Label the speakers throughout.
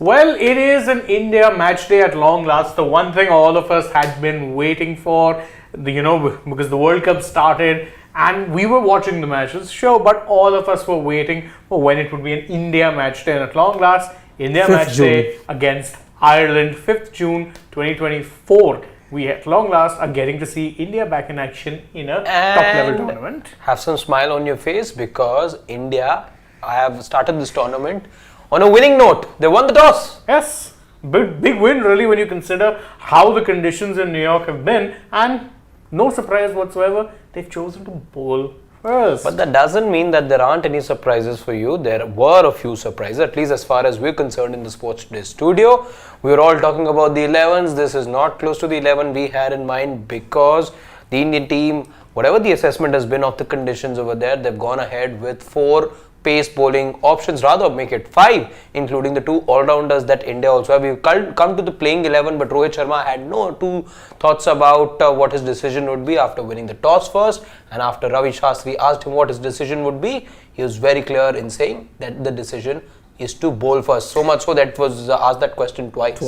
Speaker 1: Well, it is an India match day at long last. The one thing all of us had been waiting for, because the World Cup started and we were watching the matches, sure, but all of us were waiting for when it would be an India match day. And at long last, India match day against Ireland, 5th June 2024. We at long last are getting to see India back in action in a top level tournament.
Speaker 2: Have some smile on your face because India have started this tournament on a winning note. They won the toss.
Speaker 1: Yes, big win really when you consider how the conditions in New York have been, and no surprise whatsoever, they've chosen to bowl first.
Speaker 2: But that doesn't mean that there aren't any surprises for you. There were a few surprises, at least as far as we're concerned in the Sports Today studio. We were all talking about the 11s. This is not close to the 11 we had in mind because the Indian team, whatever the assessment has been of the conditions over there, they've gone ahead with 4 pace bowling options, rather make it 5, including the 2 all-rounders that India also have. We've come to the playing 11, but Rohit Sharma had no 2 thoughts about what his decision would be after winning the toss first, and after Ravi Shastri asked him what his decision would be, he was very clear in saying that the decision is to bowl first. So much so that was asked that question twice.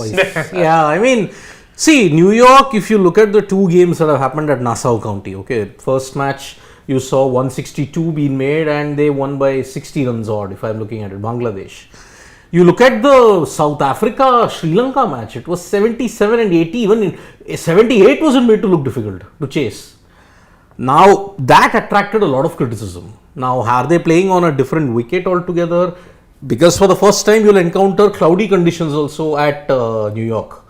Speaker 3: Yeah, I mean, see, New York, if you look at the 2 games that have happened at Nassau County, okay, first match, you saw 162 being made and they won by 60 runs odd, if I'm looking at it, Bangladesh. You look at the South Africa-Sri Lanka match, it was 77 and 80, even 78 wasn't made to look difficult to chase. Now, that attracted a lot of criticism. Now, are they playing on a different wicket altogether? Because for the first time, you'll encounter cloudy conditions also at New York.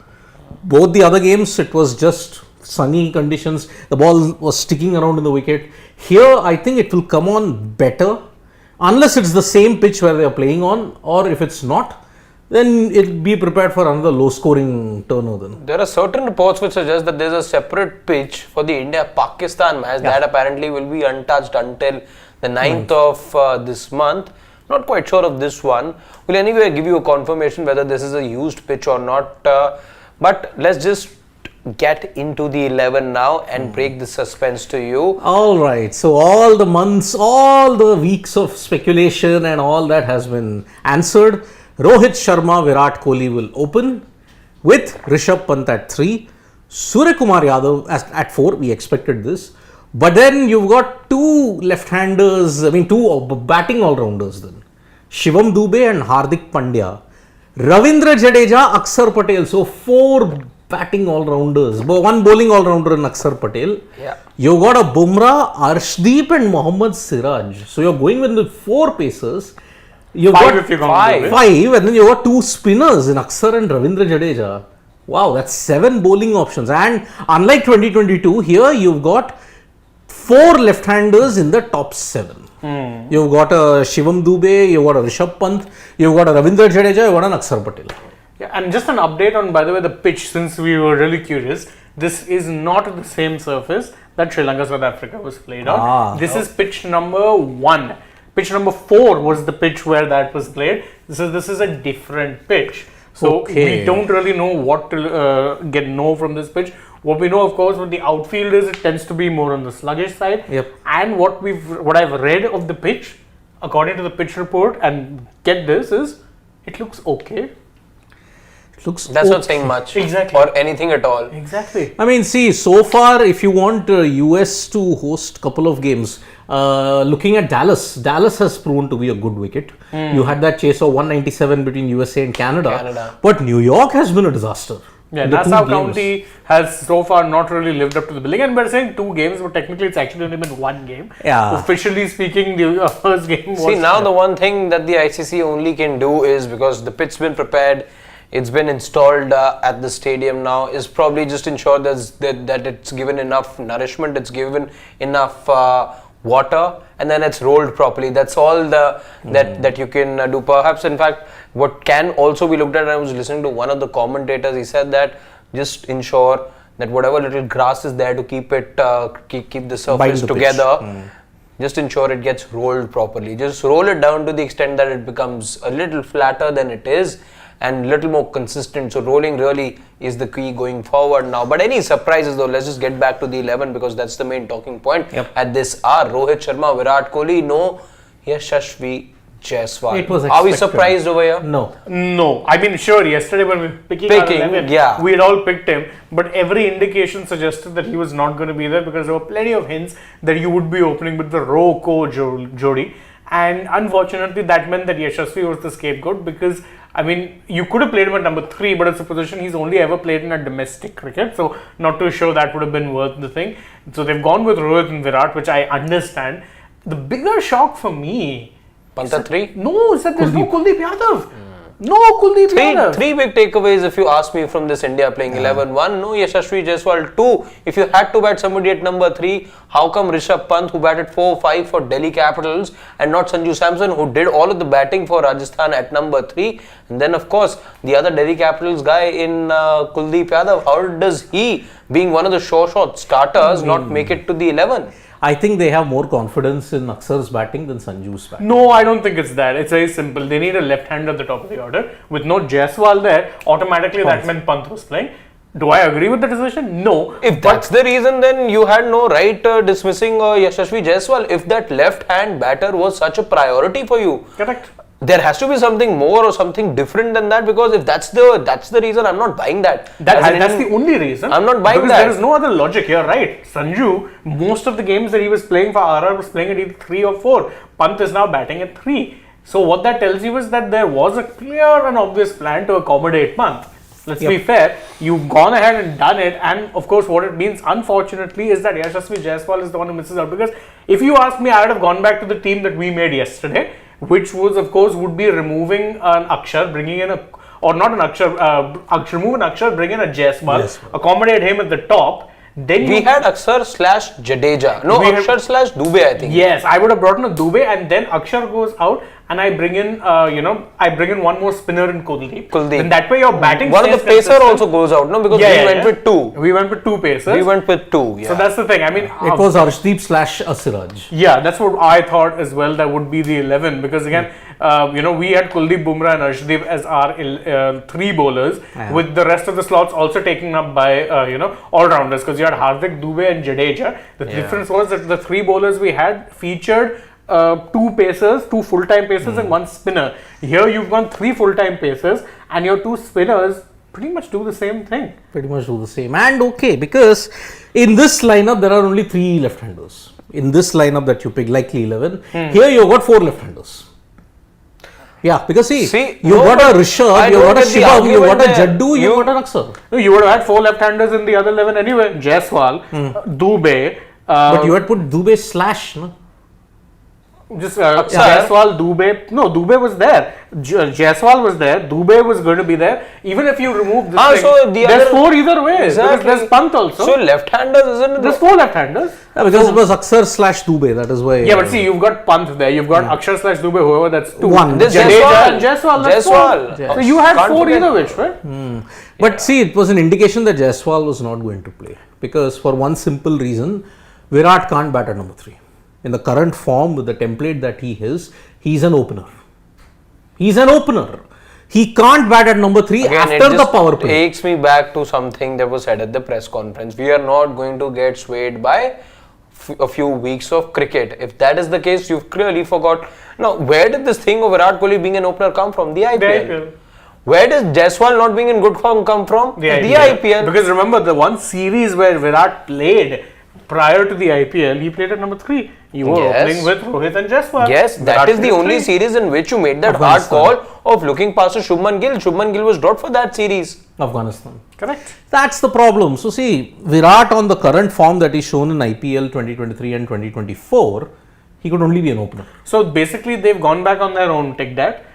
Speaker 3: Both the other games, it was just sunny conditions, the ball was sticking around in the wicket. Here, I think it will come on better, unless it's the same pitch where they are playing on, or if it's not, then it'll be prepared for another low-scoring turnover.
Speaker 2: There are certain reports which suggest that there's a separate pitch for the India-Pakistan match that apparently will be untouched until the 9th of this month. Not quite sure of this one. We'll anyway give you a confirmation whether this is a used pitch or not. But let's just get into the 11 now and break the suspense to you.
Speaker 3: Alright, so all the months, all the weeks of speculation and all that has been answered. Rohit Sharma, Virat Kohli will open with Rishabh Pant at 3. Surya Kumar Yadav at 4, we expected this. But then you've got 2 left-handers, 2 batting all-rounders then. Shivam Dube and Hardik Pandya. Ravindra Jadeja, Akshar Patel, so 4 batting all-rounders, 1 bowling all-rounder in Akshar Patel.
Speaker 2: Yeah.
Speaker 3: You got a Bumrah, Arshdeep and Mohammad Siraj. So you're going with the 4 pacers. You've got 5 and then you got 2 spinners in Akshar and Ravindra Jadeja. Wow, that's 7 bowling options. And unlike 2022, here you've got 4 left-handers in the top 7. You've got a Shivam Dube, you've got a Rishabh Pant, you've got a Ravindra Jadeja, you've got an Akshar Patel.
Speaker 1: Yeah, and just an update on, by the way, the pitch, since we were really curious. This is not the same surface that Sri Lanka South Africa was played on. This is pitch number 1. Pitch number 4 was the pitch where that was played. This is a different pitch. So we don't really know what to know from this pitch. What we know, of course, with the outfielders, it tends to be more on the sluggish side.
Speaker 3: Yep.
Speaker 1: And what I've read of the pitch, according to the pitch report, and get this, is it looks okay.
Speaker 2: That's not saying much.
Speaker 1: Exactly.
Speaker 2: Or anything at all.
Speaker 1: Exactly.
Speaker 3: I mean, see, so far, if you want US to host a couple of games, looking at Dallas has proven to be a good wicket. You had that chase of 197 between USA and Canada. But New York has been a disaster.
Speaker 1: Yeah, Nassau County has so far not really lived up to the billing, and we're saying 2 games, but technically it's actually only been 1 game.
Speaker 3: Yeah.
Speaker 1: Officially speaking, the first game was...
Speaker 2: See, now the one thing that the ICC only can do is, because the pitch's been prepared, it's been installed at the stadium now, is probably just ensure that it's given enough nourishment, it's given enough water, and then it's rolled properly. That's all that you can do. Perhaps, in fact, what can also be looked at, I was listening to one of the commentators, he said that just ensure that whatever little grass is there to keep it keep the surface together, just ensure it gets rolled properly. Just roll it down to the extent that it becomes a little flatter than it is and little more consistent. So rolling really is the key going forward now. But any surprises though, let's just get back to the 11 because that's the main talking point at this hour. Rohit Sharma, Virat Kohli, no Yashasvi Jaiswal.
Speaker 3: It was
Speaker 2: Are we
Speaker 3: expected.
Speaker 2: surprised over here?
Speaker 3: No.
Speaker 1: No, I mean, sure, yesterday when we were picking our 11,
Speaker 2: yeah.
Speaker 1: we had all picked him, but every indication suggested that he was not going to be there because there were plenty of hints that you would be opening with the Roko Jodi. And unfortunately, that meant that Yashasvi was the scapegoat because, I mean, you could have played him at number 3, but it's a position he's only ever played in a domestic cricket. So, not too sure that would have been worth the thing. So, they've gone with Rohit and Virat, which I understand. The bigger shock for me.
Speaker 2: Pant at 3?
Speaker 1: No, is that there's no Kuldeep Yadav. No Kuldeep Yadav.
Speaker 2: Three big takeaways if you ask me from this India playing 11. One, no Yashasvi Jaiswal. Two, if you had to bat somebody at number 3, how come Rishabh Pant, who batted 4-5 for Delhi Capitals, and not Sanju Samson, who did all of the batting for Rajasthan at number 3? And then, of course, the other Delhi Capitals guy in Kuldeep Yadav, how does he, being one of the sure shot starters, not make it to the 11?
Speaker 3: I think they have more confidence in Aksar's batting than Sanju's batting.
Speaker 1: No, I don't think it's that. It's very simple. They need a left-hander at the top of the order. With no Jaiswal there, automatically that meant Pant was playing. Do I agree with the decision? No.
Speaker 2: If that's the reason, then you had no right dismissing Yashasvi Jaiswal. If that left-hand batter was such a priority for you,
Speaker 1: Correct.
Speaker 2: there has to be something more or something different than that, because if that's the reason, I'm not buying that.
Speaker 1: That's the only reason.
Speaker 2: I'm not buying
Speaker 1: because
Speaker 2: that.
Speaker 1: There is no other logic here, right? Sanju, most of the games that he was playing for RR was playing at either 3 or 4. Pant is now batting at 3. So what that tells you is that there was a clear and obvious plan to accommodate Pant. Let's be fair, you've gone ahead and done it, and of course what it means, unfortunately, is that Yashasvi Jaiswal is the one who misses out, because if you ask me, I would have gone back to the team that we made yesterday, which was, of course, would be removing an Akshar, bringing in a, or not an Akshar, remove an Akshar, bring in a Jaiswal, accommodate him at the top. Then
Speaker 2: we had Akshar slash Jadeja. No, Akshar slash Dubey, I think.
Speaker 1: Yes, I would have brought in a Dubey, and then Akshar goes out, and I bring in, I bring in one more spinner in Kuldeep.
Speaker 2: Then
Speaker 1: that way your batting.
Speaker 2: One of the pacer also goes out, no? Because we went with 2.
Speaker 1: We went with 2 pacers.
Speaker 2: We went with 2. Yeah.
Speaker 1: So that's the thing. I mean,
Speaker 3: it was Arshdeep slash Asiraj.
Speaker 1: Yeah, that's what I thought as well. That would be the 11, because again, we had Kuldeep, Bumrah, and Arshdeep as our 3 bowlers, with the rest of the slots also taken up by all rounders. Because you had Hardik, Dubey, and Jadeja. The difference was that the 3 bowlers we had featured 2 pacers, 2 full-time pacers, and 1 spinner. Here you've got 3 full-time pacers, and your 2 spinners pretty much do the same thing.
Speaker 3: Pretty much do the same. And okay, because in this lineup there are only 3 left-handers. In this lineup that you pick, likely 11, here you've got 4 left-handers. Yeah, because see you got a Rishabh, you got a Shivam, you got a Jaddu, you got an Aksar.
Speaker 1: No, you would have had 4 left-handers in the other 11 anyway. Jaiswal, Dubey.
Speaker 3: But you had put Dubey slash, no?
Speaker 1: Just Jaiswal, Dubey. No, Dubey was there. Jaiswal was there. Dubey was going to be there. Even if you remove this thing,
Speaker 2: so
Speaker 1: there's 4 either way.
Speaker 2: Exactly.
Speaker 1: There's Pant also.
Speaker 2: So left-handers isn't.
Speaker 1: There's 4 left-handers.
Speaker 3: Yeah, because it was Aksar slash Dubey. That is why.
Speaker 1: Yeah, but see, you've got Pant there. You've got Akshar slash Dubey. Whoever, that's 2.
Speaker 3: 1.
Speaker 2: This
Speaker 1: Jadeja and Jaiswal. That's 4. So you had
Speaker 2: Can't
Speaker 1: 4
Speaker 2: forget.
Speaker 1: either which, right?
Speaker 3: But see, it was an indication that Jaiswal was not going to play, because for one simple reason, Virat can't bat at number 3. In the current form, with the template that he is, he's an opener. He's an opener. He can't bat at number 3 after the power play.
Speaker 2: It takes me back to something that was said at the press conference. We are not going to get swayed by a few weeks of cricket. If that is the case, you've clearly forgot. Now, where did this thing of Virat Kohli being an opener come from? The IPL. Where does Jaiswal not being in good form come from? The IPL.
Speaker 1: Because remember, the one series where Virat played prior to the IPL, he played at number 3. You were opening with Rohit and Jaiswal.
Speaker 2: Yes, that is the only series in which you made that hard call of looking past Shubman Gill. Shubman Gill was dropped for that series.
Speaker 3: Afghanistan.
Speaker 1: Correct.
Speaker 3: That's the problem. So see, Virat on the current form that is shown in IPL 2023 and 2024, he could only be an opener.
Speaker 1: So basically, they've gone back on their own take that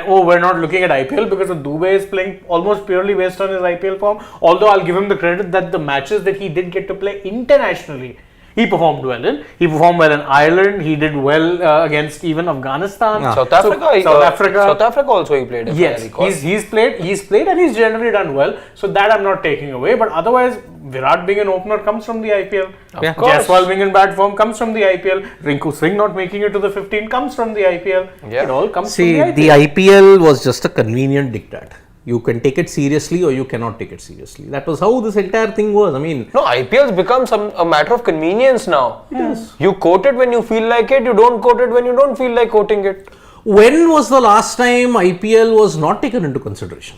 Speaker 1: we're not looking at IPL because Dubey is playing almost purely based on his IPL form. Although I'll give him the credit that the matches that he did get to play internationally, he performed well in. He performed well in Ireland. He did well against even Afghanistan.
Speaker 2: South Africa.
Speaker 1: South Africa
Speaker 2: also he played.
Speaker 1: Yes, he's played and he's generally done well. So that I'm not taking away. But otherwise, Virat being an opener comes from the IPL. Jaiswal being in bad form comes from the IPL. Rinku Singh not making it to the 15 comes from the IPL. It all comes from the IPL.
Speaker 3: The IPL was just a convenient diktat. You can take it seriously or you cannot take it seriously. That was how this entire thing was. I mean,
Speaker 2: no, IPL's become a matter of convenience now.
Speaker 3: Yes.
Speaker 2: You quote it when you feel like it. You don't quote it when you don't feel like quoting it.
Speaker 3: when was the last time IPL was not taken into consideration?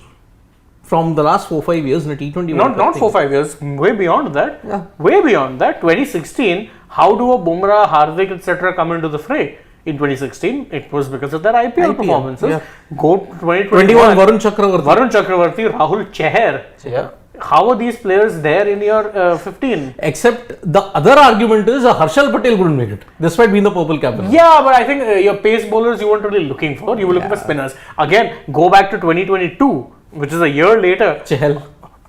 Speaker 3: From the last 4-5 years in a T20 World Cup
Speaker 1: Not
Speaker 3: thing.
Speaker 1: 4-5 years, way beyond that.
Speaker 3: Yeah.
Speaker 1: Way beyond that. 2016, how do a Bumrah, Hardik, etc. come into the fray? In 2016, it was because of their IPL performances.
Speaker 3: yeah.
Speaker 1: Go
Speaker 3: 21
Speaker 1: 2021,
Speaker 3: Varun Chakravarti.
Speaker 1: Varun Chakravarti, Rahul Chahar.
Speaker 2: Yeah.
Speaker 1: How are these players there in your 15?
Speaker 3: Except the other argument is Harshal Patel couldn't make it, despite being the purple captain.
Speaker 1: Yeah, but I think your pace bowlers you weren't really looking for. You were looking for spinners. Again, go back to 2022, which is a year later.
Speaker 3: Chahal.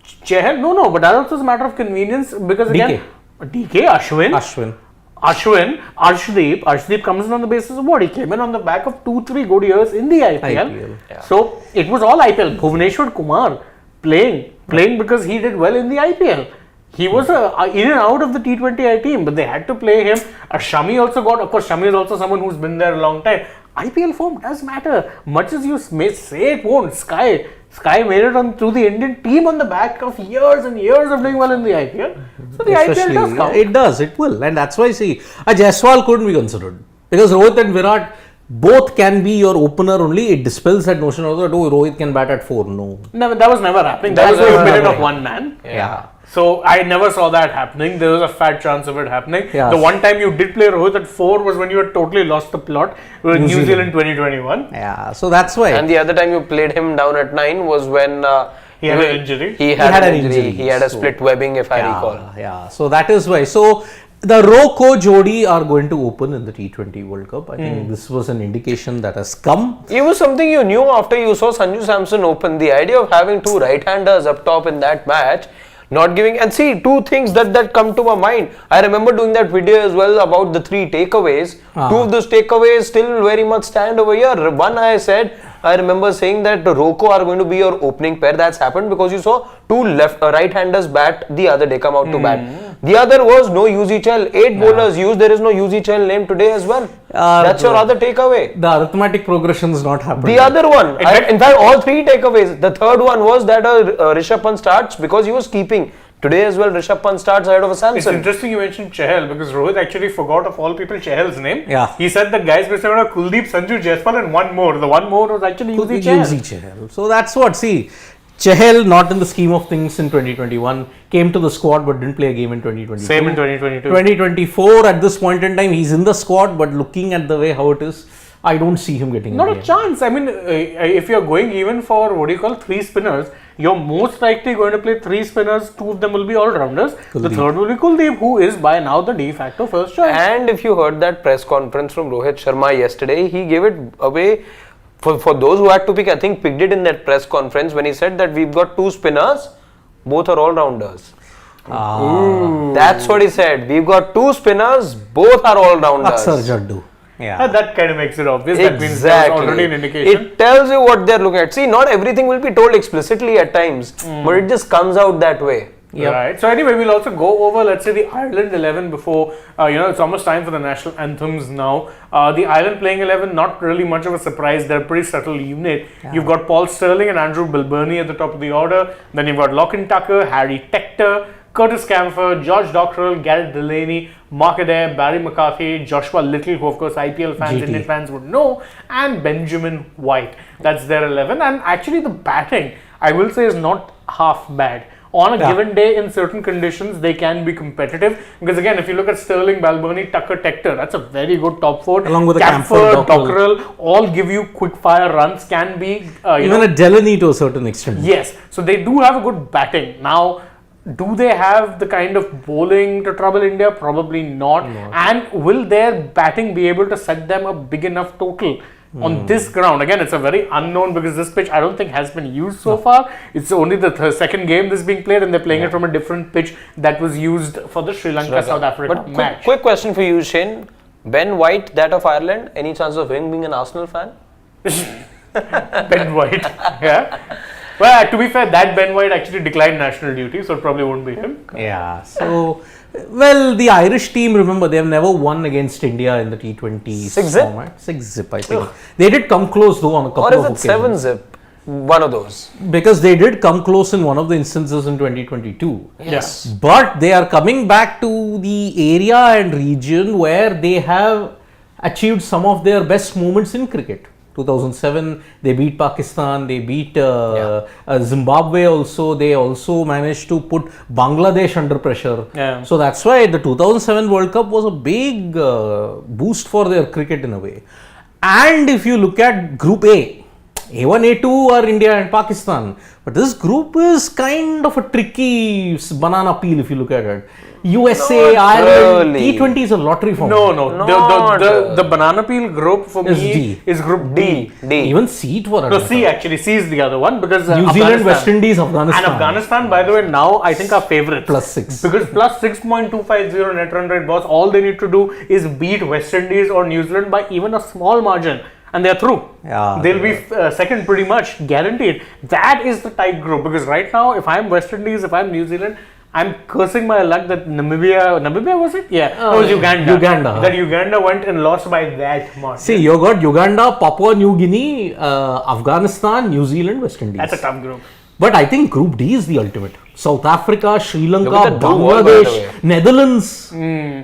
Speaker 1: Chahal, no, but that also is a matter of convenience because again, DK, Ashwin, Arshdeep comes in on the basis of what? He came in on the back of 2-3 good years in the IPL.
Speaker 3: Yeah.
Speaker 1: So it was all IPL. Bhuvneshwar Kumar playing because he did well in the IPL. He was in and out of the T20I team, but they had to play him. Shami also got, of course, Shami is also someone who's been there a long time. IPL form does matter. Much as you may say it won't. Sky made it on through the Indian team on the back of years and years of doing well in the IPL. So the IPL does count.
Speaker 3: It does, it will. And that's why, see, Jaiswal couldn't be considered. Because Rohit and Virat both can be your opener only. It dispels that notion of that, oh, Rohit can bat at 4. No.
Speaker 1: That was never happening. That was a minute of one man.
Speaker 3: Yeah.
Speaker 1: So I never saw that happening. There was a fat chance of it happening.
Speaker 3: Yes.
Speaker 1: The one time you did play Rohit at 4 was when you had totally lost the plot with New Zealand 2021.
Speaker 3: Yeah, so that's why.
Speaker 2: And the other time you played him down at 9 was when
Speaker 1: He had an injury.
Speaker 2: He had an injury.
Speaker 3: injury,
Speaker 2: He had a split webbing, if I recall.
Speaker 3: Yeah, so that is why. So the Roko Jodi are going to open in the T20 World Cup. I think this was an indication that has come.
Speaker 2: It was something you knew after you saw Sanju Samson open. The idea of having two right-handers up top in that match, not giving, and see, two things that come to my mind. I remember doing that video as well about the 3 takeaways. Two of those takeaways still very much stand over here. One, I remember saying that Roko are going to be your opening pair. That's happened because you saw two right-handers bat the other day, come out to bat. The other was no UZCHL. 8 bowlers used. There is no UZCHL name today as well. That's your other takeaway.
Speaker 3: The arithmetic progression is not happening.
Speaker 2: The other one, in fact, all 3 takeaways. The third one was that Rishabh Pant starts because he was keeping. Today as well, Rishabh Pant starts ahead of a Samson.
Speaker 1: It's interesting you mentioned Chahal because Rohit actually forgot of all people Chahal's name.
Speaker 3: Yeah.
Speaker 1: He said that guys were saying Kuldeep, Sanju, Jaiswal and one more. The one more was actually
Speaker 3: Chahal. So that's what, see, Chahal not in the scheme of things in 2021, came to the squad but didn't play a game in 2022.
Speaker 1: Same in 2022.
Speaker 3: 2024 at this point in time, he's in the squad but looking at the way how it is, I don't see him getting
Speaker 1: Not a chance. I mean, if you're going even for 3 spinners, you're most likely going to play 3 spinners. 2 of them will be all-rounders. The third will be Kuldeep, who is by now the de facto first choice.
Speaker 2: And if you heard that press conference from Rohit Sharma yesterday, he gave it away for those who had to pick. I think picked it in that press conference when he said that we've got 2 spinners, both are all-rounders. That's what he said. We've got 2 spinners, both are all-rounders.
Speaker 3: Aksar Jaddu. Yeah.
Speaker 1: That kind of makes it obvious.
Speaker 2: Exactly.
Speaker 1: That means there's already an indication.
Speaker 2: It tells you what they're looking at. See, not everything will be told explicitly at times, but it just comes out that way.
Speaker 3: Yep.
Speaker 1: Right. So anyway, we'll also go over, let's say, the Ireland 11 before, it's almost time for the national anthems now. The Ireland playing 11, not really much of a surprise. They're a pretty subtle unit. Yeah. You've got Paul Sterling and Andrew Bilburney at the top of the order. Then you've got Lockie Tucker, Harry Tector, Curtis Camphor, George Dockrell, Garrett Delaney, Mark Adair, Barry McCarthy, Joshua Little, who of course IPL fans, Indian fans would know, and Benjamin White. That's their 11. And actually the batting, I will say, is not half bad. On a given day, in certain conditions, they can be competitive. Because again, if you look at Sterling, Balboni, Tucker, Tector, that's a very good top 4.
Speaker 3: Along with
Speaker 1: Camphor, Dockrell, all give you quick fire runs, can be...
Speaker 3: even a Delaney to a certain extent.
Speaker 1: Yes. So they do have a good batting. Now, do they have the kind of bowling to trouble India? Probably not. And will their batting be able to set them a big enough total on this ground? Again, it's a very unknown because this pitch I don't think has been used so far. It's only the second game that's being played and they're playing it from a different pitch that was used for the Sri Lanka-South Africa match.
Speaker 2: Quick question for you, Shane. Ben White, that of Ireland, any chance of him being an Arsenal fan?
Speaker 1: Ben White, yeah. Well, to be fair, that Ben White actually declined national duty, so it probably won't be him.
Speaker 3: Yeah. So, well, the Irish team, remember, they have never won against India in the T20 format. 6-zip, I think. They did come close though on a couple of occasions.
Speaker 2: Or is it 7-zip? One of those.
Speaker 3: Because they did come close in one of the instances in 2022.
Speaker 2: Yes.
Speaker 3: But they are coming back to the area and region where they have achieved some of their best moments in cricket. 2007, they beat Pakistan, they beat Zimbabwe also. They also managed to put Bangladesh under pressure.
Speaker 1: Yeah.
Speaker 3: So that's why the 2007 World Cup was a big boost for their cricket in a way. And if you look at Group A, A1, A2 are India and Pakistan. But this group is kind of a tricky banana peel if you look at it. USA,
Speaker 2: Not
Speaker 3: Ireland,
Speaker 2: really.
Speaker 3: T20 is a lottery for me.
Speaker 1: No. The banana peel group for
Speaker 3: Is
Speaker 1: me
Speaker 3: D.
Speaker 1: is Group D.
Speaker 3: Even C it for
Speaker 1: No, C actually. C is the other one because
Speaker 3: New Zealand, West Indies, Afghanistan.
Speaker 1: And Afghanistan, by the way, now I think are favourites.
Speaker 3: +6.
Speaker 1: Because plus 6.250 net run rate, boss. All they need to do is beat West Indies or New Zealand by even a small margin. And they're through.
Speaker 3: Yeah,
Speaker 1: They'll be second pretty much, guaranteed. That is the tight group because right now, if I'm West Indies, if I'm New Zealand, I'm cursing my luck that Namibia was it? Yeah, it was Uganda. That Uganda went and lost by that much.
Speaker 3: See, you got Uganda, Papua New Guinea, Afghanistan, New Zealand, West Indies.
Speaker 1: That's a tough group.
Speaker 3: But I think Group D is the ultimate. South Africa, Sri Lanka,
Speaker 2: Look at that blue wall, by the way.
Speaker 3: Bangladesh, Netherlands.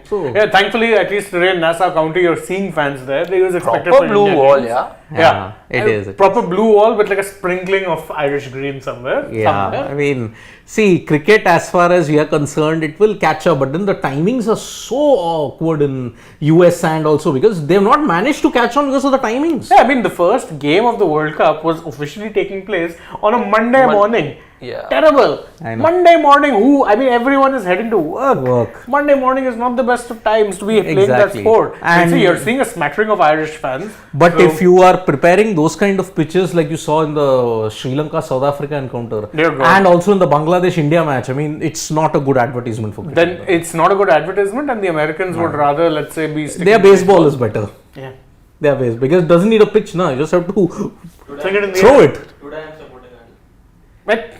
Speaker 3: So,
Speaker 1: Yeah, thankfully, at least today in Nassau County, you're seeing fans there. They was expected
Speaker 2: Proper
Speaker 1: for
Speaker 2: blue
Speaker 1: Indian
Speaker 2: wall,
Speaker 1: games.
Speaker 2: yeah.
Speaker 3: it is.
Speaker 1: Proper blue wall with like a sprinkling of Irish green somewhere.
Speaker 3: Yeah, I mean, see, cricket as far as we are concerned, it will catch up, but then the timings are so awkward in US and also because they have not managed to catch on because of the timings.
Speaker 1: Yeah, I mean, the first game of the World Cup was officially taking place on a Monday morning.
Speaker 2: Yeah.
Speaker 1: Terrible.
Speaker 3: I know.
Speaker 1: Monday morning, everyone is heading to work. Monday morning is not the best of times to be playing that
Speaker 3: Exactly.
Speaker 1: sport. And
Speaker 3: And
Speaker 1: see, you're seeing a smattering of Irish fans.
Speaker 3: But
Speaker 1: So-
Speaker 3: if you are preparing those kind of pitches like you saw in the Sri Lanka South Africa encounter
Speaker 1: Dear God.
Speaker 3: and also in the Bangladesh India match, I mean, it's not a good advertisement for cricket.
Speaker 1: then it's not a good advertisement, and the Americans would rather, let's say, be sticking
Speaker 3: Their
Speaker 1: to
Speaker 3: baseball is better.
Speaker 1: Yeah.
Speaker 3: Their base because it doesn't need a pitch now. You just have to
Speaker 1: Sling it in the
Speaker 3: throw
Speaker 1: air.
Speaker 3: it.
Speaker 4: Today I am supporting Ireland.
Speaker 1: But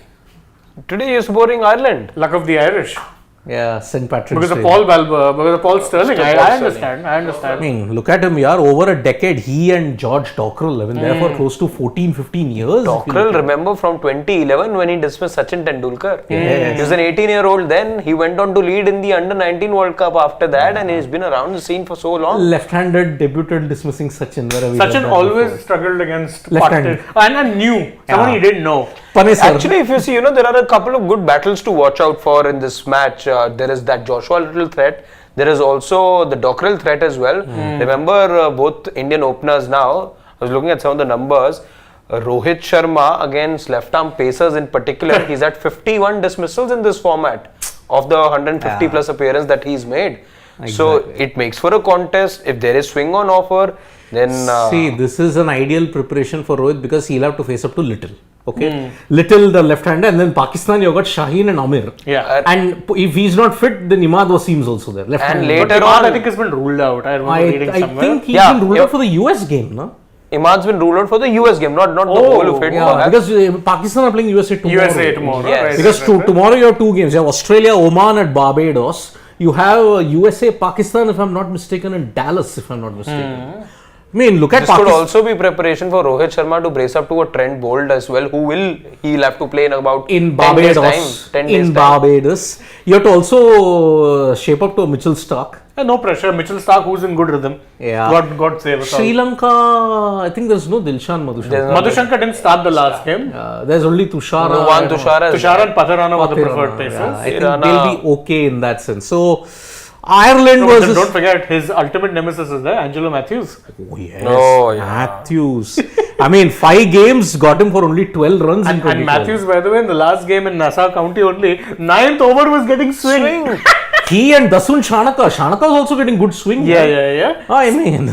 Speaker 2: Today you're supporting Ireland.
Speaker 1: luck of the Irish.
Speaker 3: Yeah, St. Patrick's
Speaker 1: Because of
Speaker 3: Day.
Speaker 1: Paul Sterling. I understand. I
Speaker 3: I
Speaker 1: understand.
Speaker 3: mean, look at him, yeah. Over a decade, he and George Dockrell have been there for close to 14-15 years.
Speaker 2: Dockrell, remember from 2011 when he dismissed Sachin Tendulkar?
Speaker 3: Yes.
Speaker 2: He was an 18-year-old then. He went on to lead in the Under-19 World Cup after that, and he's been around the scene for so long.
Speaker 3: Left-handed debutant dismissing Sachin. Where have we done
Speaker 1: Sachin
Speaker 3: that
Speaker 1: always
Speaker 3: before?
Speaker 1: struggled against
Speaker 3: Left-handed.
Speaker 1: and knew someone he didn't know.
Speaker 3: Pane sir.
Speaker 2: Actually, if you see, there are a couple of good battles to watch out for in this match. There is that Joshua Little threat. There is also the Dockrell threat as well. Remember, both Indian openers now, I was looking at some of the numbers. Rohit Sharma against left-arm pacers in particular, he's at 51 dismissals in this format of the 150 plus appearance that he's made. So it makes for a contest. If there is swing on offer, then
Speaker 3: See, this is an ideal preparation for Rohit because he'll have to face up to Little. Okay, Little the left-hander, and then Pakistan you've got Shaheen and Amir.
Speaker 1: Yeah.
Speaker 3: And if he's not fit, then Imad Wasim's also there. Left-hander.
Speaker 2: later
Speaker 1: But Imad,
Speaker 2: on-
Speaker 1: I think, has been ruled out. I remember reading
Speaker 3: I
Speaker 1: somewhere.
Speaker 3: think he's
Speaker 2: Yeah,
Speaker 3: been ruled
Speaker 2: yeah.
Speaker 3: out for the US game, no?
Speaker 2: Imad's been ruled out for the US game, not the whole of it.
Speaker 3: Yeah,
Speaker 2: perhaps.
Speaker 3: because Pakistan are playing USA tomorrow.
Speaker 1: USA tomorrow.
Speaker 2: Yes.
Speaker 1: Right,
Speaker 3: Because
Speaker 1: right, right.
Speaker 3: tomorrow you have two games. You have Australia, Oman at Barbados. You have USA, Pakistan, if I'm not mistaken, and Dallas, if I'm not mistaken. I mean, look at
Speaker 2: This could
Speaker 3: Pakistan.
Speaker 2: also be preparation for Rohit Sharma to brace up to a Trent Bolt as well, he'll have to play in about
Speaker 3: In
Speaker 2: 10 days
Speaker 3: Barbados.
Speaker 2: time. 10 days
Speaker 3: In
Speaker 2: time.
Speaker 3: Barbados. You have to also shape up to a Mitchell Stark.
Speaker 1: No pressure. Mitchell Stark, who's in good rhythm.
Speaker 3: Yeah.
Speaker 1: God save us all.
Speaker 3: Sri Lanka, I think there's no Dilshan Madhushankar.
Speaker 2: There's no-
Speaker 1: Madhushankar didn't start the last game.
Speaker 3: There's only Tushara.
Speaker 2: One Tushara.
Speaker 1: Tushar and Patharana were the preferred
Speaker 3: Yeah,
Speaker 1: pacers.
Speaker 3: I think
Speaker 2: Tirana.
Speaker 3: they'll be okay in that sense. So, Ireland
Speaker 1: No,
Speaker 3: versus...
Speaker 1: don't forget, his ultimate nemesis is there, Angelo Matthews.
Speaker 3: Oh, yes.
Speaker 2: Oh, yeah.
Speaker 3: Matthews. I mean, 5 games got him for only 12 runs in
Speaker 1: And
Speaker 3: 20
Speaker 1: Matthews, by the way, in the last game in Nassau County only, 9th over was getting swing.
Speaker 3: He and Dasun Shanaka. Shanaka is also getting good swing.
Speaker 1: Yeah,
Speaker 3: right?
Speaker 1: yeah, yeah.
Speaker 3: I mean,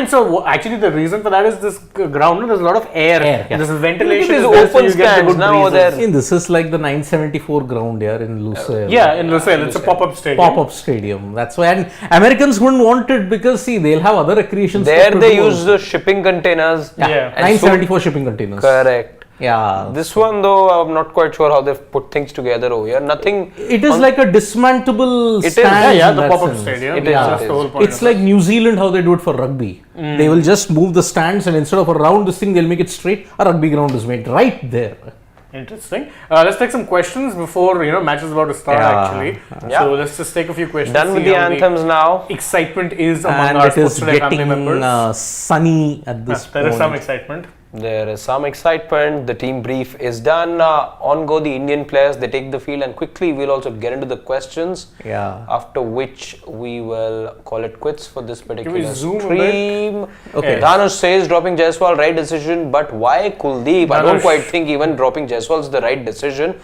Speaker 1: So actually the reason for that is this ground, there's a lot of air.
Speaker 3: Yeah.
Speaker 1: This is ventilation.
Speaker 2: It is
Speaker 1: is there,
Speaker 2: open
Speaker 1: you get the
Speaker 2: stands
Speaker 1: good
Speaker 2: now
Speaker 1: breezes.
Speaker 2: there.
Speaker 3: this is like the 974 ground here in Lusail.
Speaker 1: Yeah, in Lusail, it's a pop-up stadium.
Speaker 3: Pop-up stadium. That's why. And Americans wouldn't want it because, see, they'll have other recreation
Speaker 2: There
Speaker 3: stuff to
Speaker 2: they
Speaker 3: do
Speaker 2: use
Speaker 3: also.
Speaker 2: the shipping containers.
Speaker 1: Yeah.
Speaker 2: And
Speaker 3: 974 shipping containers.
Speaker 2: Correct.
Speaker 3: Yeah.
Speaker 2: This one though, I'm not quite sure how they've put things together over here. Nothing.
Speaker 3: It is like a dismantable
Speaker 2: It is.
Speaker 3: stand.
Speaker 1: Yeah,
Speaker 3: in
Speaker 1: the
Speaker 3: that
Speaker 1: pop-up
Speaker 3: sense.
Speaker 1: stadium.
Speaker 2: It is,
Speaker 1: That's
Speaker 2: it
Speaker 1: the
Speaker 2: is.
Speaker 1: whole point.
Speaker 3: It's like New Zealand how they do it for rugby. They will just move the stands and instead of around this thing, they'll make it straight. A rugby ground is made right there.
Speaker 1: Interesting. Let's take some questions before match is about to start. Actually, so let's just take a few questions.
Speaker 2: Done with the anthems now.
Speaker 1: Excitement is among
Speaker 3: And
Speaker 1: our
Speaker 3: it is
Speaker 1: Sports Today family
Speaker 3: getting
Speaker 1: members.
Speaker 3: sunny at this point.
Speaker 1: There is some excitement.
Speaker 2: There is some excitement. The team brief is done. On go the Indian players. They take the field, and quickly we'll also get into the questions.
Speaker 3: Yeah.
Speaker 2: After which we will call it quits for this particular
Speaker 1: zoom a
Speaker 2: stream.
Speaker 3: Okay.
Speaker 2: Dhanush says dropping Jaiswal right decision, but why Kuldeep? I don't
Speaker 1: Dhanush.
Speaker 2: quite think even dropping Jaiswal is the right decision.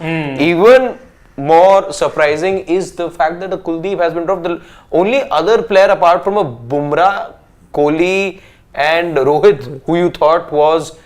Speaker 2: Even more surprising is the fact that the Kuldeep has been dropped. The only other player apart from a Bumrah, Kohli and Rohit, who you thought was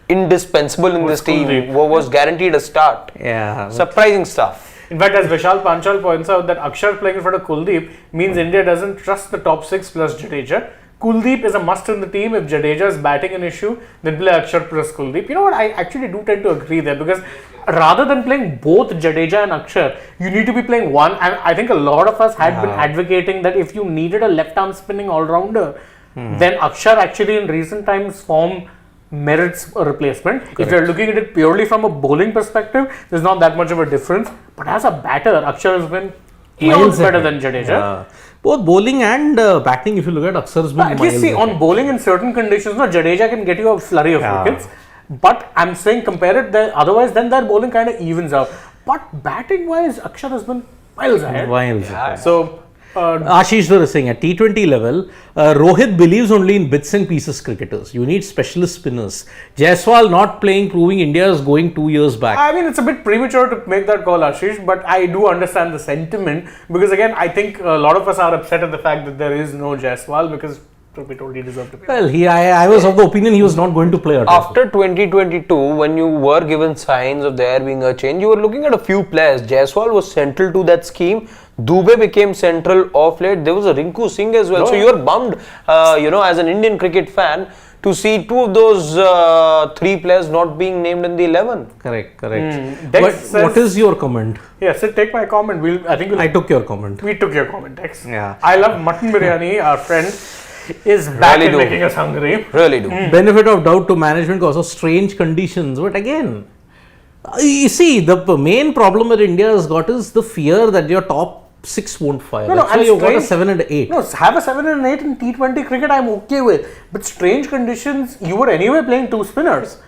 Speaker 2: indispensable in this team,
Speaker 1: Kuldeep.
Speaker 2: was guaranteed a start.
Speaker 3: Yeah.
Speaker 2: Surprising stuff.
Speaker 1: In fact, as Vishal Panchal points out, that Akshar playing in front of Kuldeep means India doesn't trust the top 6 plus Jadeja. Kuldeep is a must in the team. If Jadeja is batting an issue, then play Akshar plus Kuldeep. You know what? I actually do tend to agree there, because rather than playing both Jadeja and Akshar, you need to be playing one. And I think a lot of us had been advocating that if you needed a left arm spinning all rounder, then Akshar actually in recent times form merits a replacement. Correct. If you're looking at it purely from a bowling perspective, there's not that much of a difference. But as a batter, Akshar has been miles better than Jadeja.
Speaker 3: Yeah. Both bowling and batting, if you look at Akshar's been
Speaker 1: At least see, on bowling in certain conditions, Jadeja can get you a flurry of wickets. But I'm saying compare it there, otherwise then their bowling kind of evens out. But batting wise, Akshar has been miles ahead. So
Speaker 3: Ashish Dhar is saying at T20 level, Rohit believes only in bits and pieces cricketers. You need specialist spinners. Jaiswal not playing, proving India is going 2 years back.
Speaker 1: I mean, it's a bit premature to make that call, Ashish, but I do understand the sentiment, because again, I think a lot of us are upset at the fact that there is no Jaiswal, because we told he deserved to play.
Speaker 3: Well, I was of the opinion he was not going to play.
Speaker 2: After 2022, when you were given signs of there being a change, you were looking at a few players. Jaiswal was central to that scheme. Dubey became central of late. There was a Rinku Singh as well. So you were bummed, as an Indian cricket fan, to see two of those 3 players not being named in the 11.
Speaker 3: Correct.
Speaker 1: Dex says,
Speaker 3: what is your comment?
Speaker 1: Yes, take my comment.
Speaker 3: I took your comment.
Speaker 1: We took your comment, Dex.
Speaker 3: Yeah.
Speaker 1: I love mutton biryani. Our friend is back
Speaker 2: Really
Speaker 1: and
Speaker 2: do.
Speaker 1: making us hungry.
Speaker 2: Really do.
Speaker 3: Benefit of doubt to management because of strange conditions. But again, you see, the main problem that India has got is the fear that your top 6 won't fire. That's why you've got a 7 and 8.
Speaker 1: No, have a 7 and 8 in T20 cricket, I'm okay with. But strange conditions, you were anyway playing 2 spinners.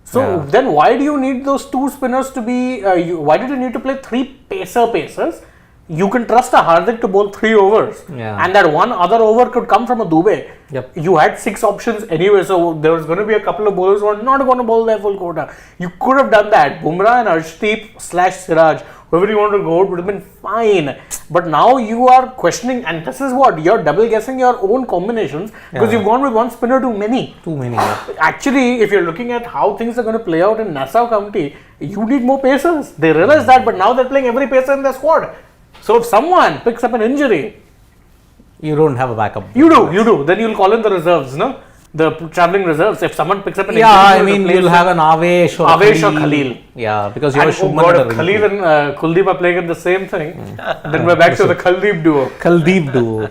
Speaker 1: So then why do you need those 2 spinners to be, why did you need to play 3 pacers? You can trust a Hardik to bowl 3 overs. And that one other over could come from a Dubey.
Speaker 3: Yep.
Speaker 1: You had 6 options anyway, so there was going to be a couple of bowlers who are not going to bowl their full quota. You could have done that. Bumrah and AajTak / Siraj, whoever you want to go, it would have been fine. But now you are questioning, and this is what, you're double guessing your own combinations because you've gone with 1 spinner too many. Actually, if you're looking at how things are going to play out in Nassau County, you need more pacers. They realize that, but now they're playing every pacer in their squad. So if someone picks up an injury,
Speaker 3: you don't have a backup.
Speaker 1: You do. Then you'll call in the reserves, no? The travelling reserves. If someone picks up an injury,
Speaker 3: you'll have an Avesh or
Speaker 1: Khalil.
Speaker 3: Yeah, because you're
Speaker 1: if Khalil and Kuldeep are playing at the same thing, then we're back to the Kuldeep duo.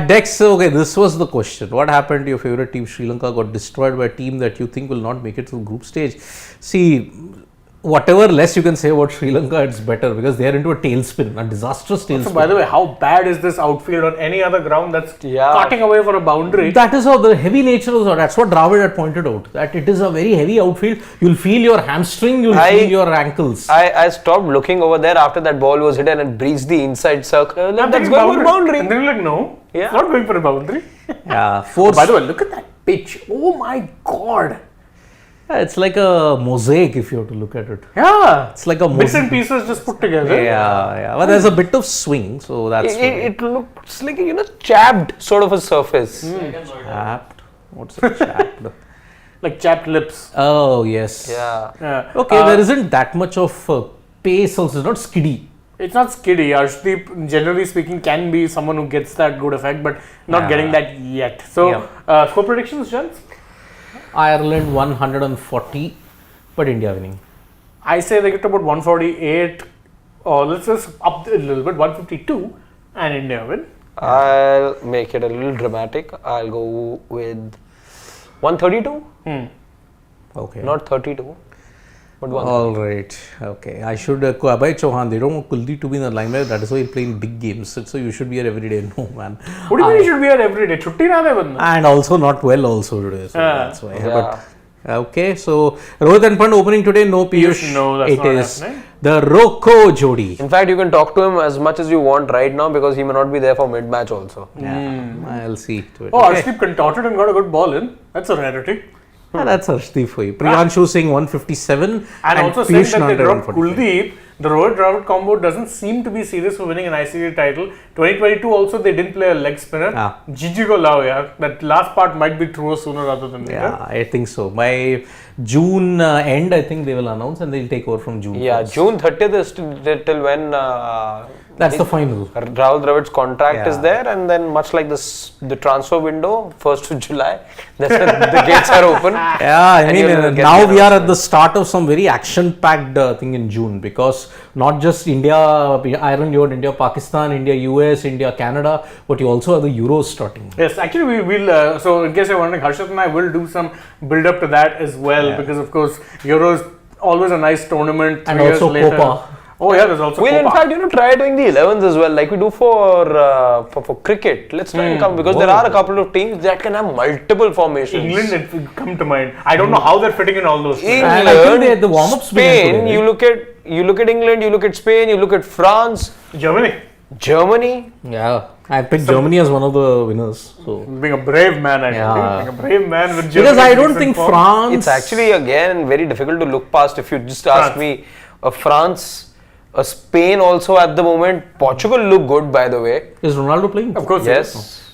Speaker 3: Dex, okay, this was the question. What happened to your favorite team? Sri Lanka got destroyed by a team that you think will not make it to the group stage. See, whatever less you can say about Sri Lanka, it's better because they are into a tailspin, a disastrous tailspin.
Speaker 1: So, by the way, how bad is this outfield on any other ground that's cutting away for a boundary?
Speaker 3: That is how the heavy nature is. That's what Dravid had pointed out. That it is a very heavy outfield. You'll feel your hamstring, you'll feel your ankles.
Speaker 2: I stopped looking over there after that ball was hit and it breached the inside circle. That's going for a boundary.
Speaker 1: And then you're like, no, it's not going for a boundary.
Speaker 3: Yeah.
Speaker 1: By the way, look at that pitch. Oh my God.
Speaker 3: It's like a mosaic if you have to look at it.
Speaker 1: Yeah.
Speaker 3: It's like a
Speaker 1: bits and pieces just put together.
Speaker 3: Yeah. But there's a bit of swing, so that's
Speaker 2: it looks like a chapped sort of a surface.
Speaker 3: Chapped? What's a chapped?
Speaker 1: Like chapped lips.
Speaker 3: Oh, yes.
Speaker 2: Yeah.
Speaker 3: Okay, there isn't that much of pace also. It's not skiddy.
Speaker 1: It's not skiddy. AajTak, generally speaking, can be someone who gets that good effect, but not getting that yet. So, score predictions, gents?
Speaker 3: Ireland 140, but India winning.
Speaker 1: I say they get to about 148, or let's just up a little bit, 152, and India win.
Speaker 2: I'll make it a little dramatic. I'll go with 132.
Speaker 3: Okay.
Speaker 2: Not 32. But one.
Speaker 3: All right. Okay. I should Abhay Chauhan. They don't want Kuldeep to be in the limelight. That is why he's playing big games. So you should be here every day. No man.
Speaker 1: What do you mean you should be here every day? Chutti na de banda.
Speaker 3: And also not well also today. So that's why.
Speaker 2: Yeah.
Speaker 3: But okay. So Rohit and Pant opening today. No Piyush.
Speaker 1: No, that's
Speaker 3: it
Speaker 1: not
Speaker 3: is
Speaker 1: happening.
Speaker 3: the Rocco Jodi.
Speaker 2: In fact, you can talk to him as much as you want right now because he may not be there for mid-match also.
Speaker 3: Yeah. I'll see to it.
Speaker 1: Oh,
Speaker 3: Okay.
Speaker 1: Arshdeep contorted and got a good ball in. That's a rarity.
Speaker 3: That's Arshdeep for you. Priyanshu Singh 157
Speaker 1: And also saying
Speaker 3: Piyush
Speaker 1: that they
Speaker 3: Nanda
Speaker 1: dropped
Speaker 3: 145.
Speaker 1: Kuldeep, the Rohit Dravid combo doesn't seem to be serious for winning an ICC title. 2022 also they didn't play a leg spinner.
Speaker 3: Ah.
Speaker 1: Gigi ko lao yaar. That last part might be through sooner rather than later.
Speaker 3: Yeah, I think so. By June end, I think they will announce and they'll take over from June.
Speaker 2: Yeah,
Speaker 3: 1st.
Speaker 2: June 30th is till when
Speaker 3: That's the final.
Speaker 2: Rahul Dravid's contract is
Speaker 3: Yeah.
Speaker 2: there, and then much like this, the transfer window, 1st of July, that's when the gates are open.
Speaker 3: Yeah, I
Speaker 2: And
Speaker 3: mean,
Speaker 2: you'll get
Speaker 3: now
Speaker 2: the
Speaker 3: we are at
Speaker 2: announcement.
Speaker 3: the start of some very action-packed thing in June because not just India, Ireland, you had India, Pakistan, India, US, India, Canada, but you also have the Euros starting.
Speaker 1: Yes, actually we will. So in case you're wondering, Harshit and I will do some build up to that as well because of course Euro is always a nice tournament.
Speaker 3: And
Speaker 1: 3 years
Speaker 3: also
Speaker 1: later.
Speaker 3: Copa.
Speaker 1: Oh yeah, there's also
Speaker 2: We'll in
Speaker 1: Copa.
Speaker 2: fact, try doing the 11s as well, like we do for cricket. Let's try and come because there are a couple of teams that can have multiple formations.
Speaker 1: England, it will come to mind. I don't know how they're fitting in all those. players.
Speaker 3: And I think they had the warm-ups began
Speaker 2: Spain.
Speaker 3: today,
Speaker 2: You look at England. You look at Spain. You look at France,
Speaker 1: Germany,
Speaker 2: Germany.
Speaker 3: Yeah, I picked Germany as one of the winners. So
Speaker 1: being a brave man, actually.
Speaker 3: Yeah.
Speaker 1: Being a brave man with Germany.
Speaker 3: because I don't
Speaker 1: decent
Speaker 3: think
Speaker 1: form.
Speaker 3: France.
Speaker 2: It's actually again very difficult to look past. If you just ask me, France, Spain also at the moment. Portugal look good, by the way.
Speaker 3: Is Ronaldo playing?
Speaker 1: Of course,
Speaker 2: Yes.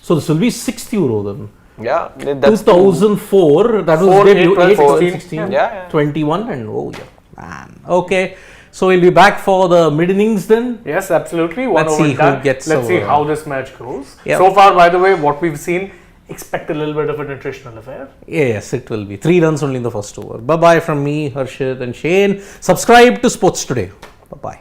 Speaker 3: So this will be 6th Euro then.
Speaker 2: Yeah. That's
Speaker 3: 2004. That was
Speaker 1: 4,
Speaker 3: debut.
Speaker 1: 8, 12,
Speaker 3: 16,
Speaker 1: 16.
Speaker 2: Yeah.
Speaker 3: 21 and oh yeah, man. Okay, so we'll be back for the mid innings then.
Speaker 1: Yes, absolutely. One
Speaker 3: Let's
Speaker 1: over
Speaker 3: see who
Speaker 1: done.
Speaker 3: gets
Speaker 1: Let's see
Speaker 3: over.
Speaker 1: how this match goes.
Speaker 3: Yep.
Speaker 1: So far, by the way, what we've seen, expect a little bit of a nutritional affair.
Speaker 3: Yes, it will be 3 runs only in the first over. Bye bye from me, Harshit and Shane. Subscribe to Sports Today. Bye bye.